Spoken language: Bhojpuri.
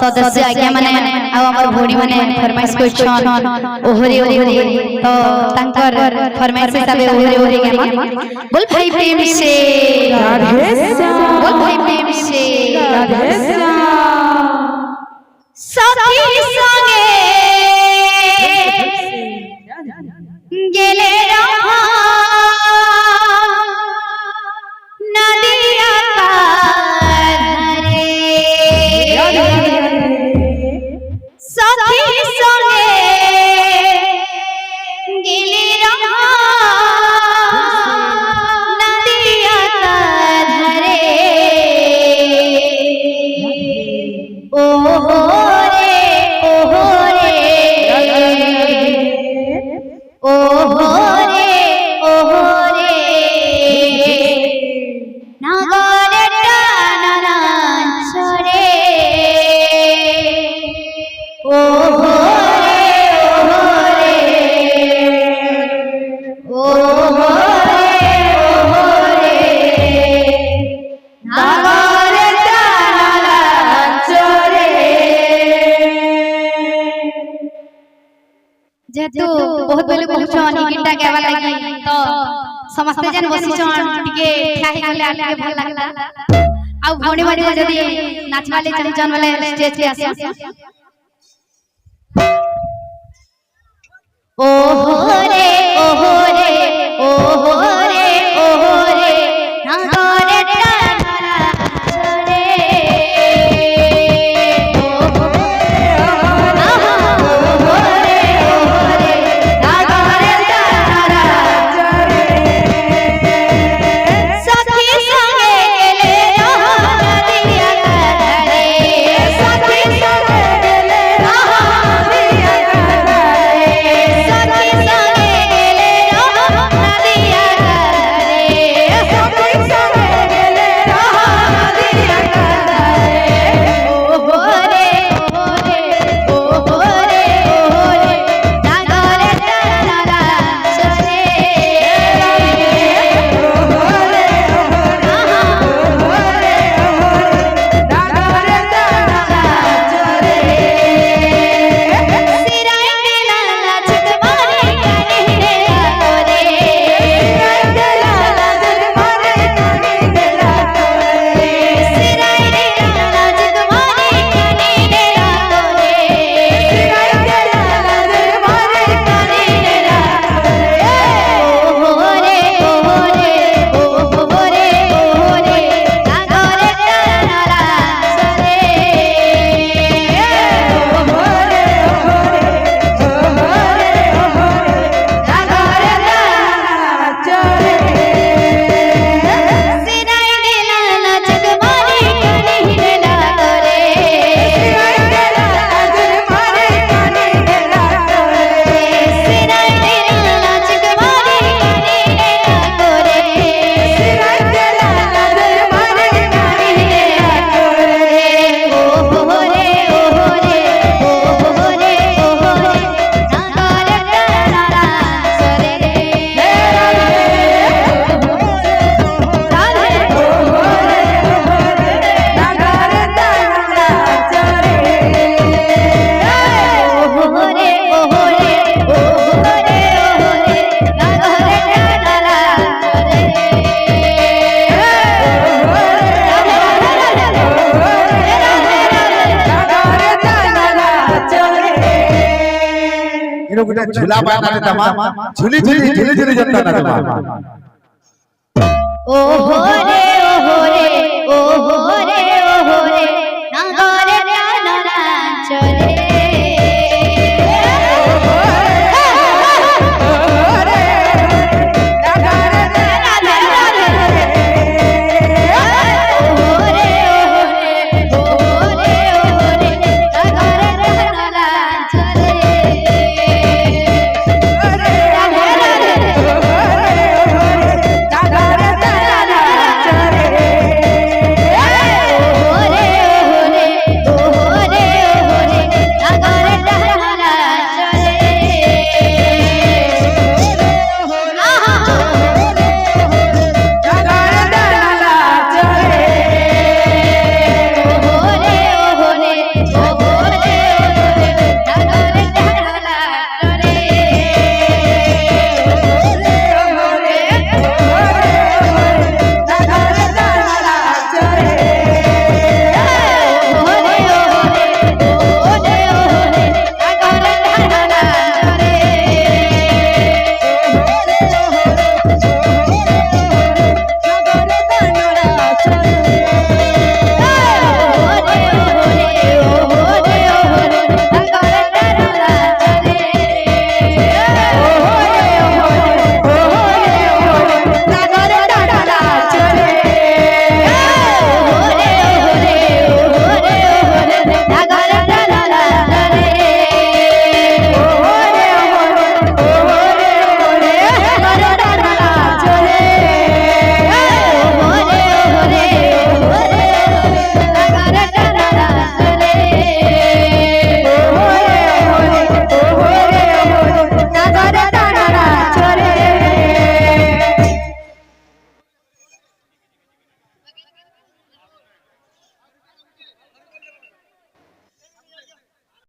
सदस्य आज्ञा माने आ हमर भोडी माने फरमाइश करछन ओहरे ओहरे तो तांकर फरमाइश हिसाबे ओहरे ओहरे गामा बोल भाई प्रेम से राधे श्याम बोल भाई प्रेम से राधे श्याम साथी संगे गेले रहा नदिया पारे साथी संगे गेले रहा नदिया पारे ओहो जेतु बहुत बेले पहुंचन गीता गावा लागि तो समस्त जन बसिचन टिके ठाही गले आके भल लागला आ भौणी भौणी जदी नाचवाले चाहचन वाले स्टेज पे आसी ओहो रे ओहो रे ओहो रे ओहो रे नागरे टारा चरे झूला पाना तमा झूली झूली झूली झूली जनता ना तमा ओहो रे ओहो रे ओहो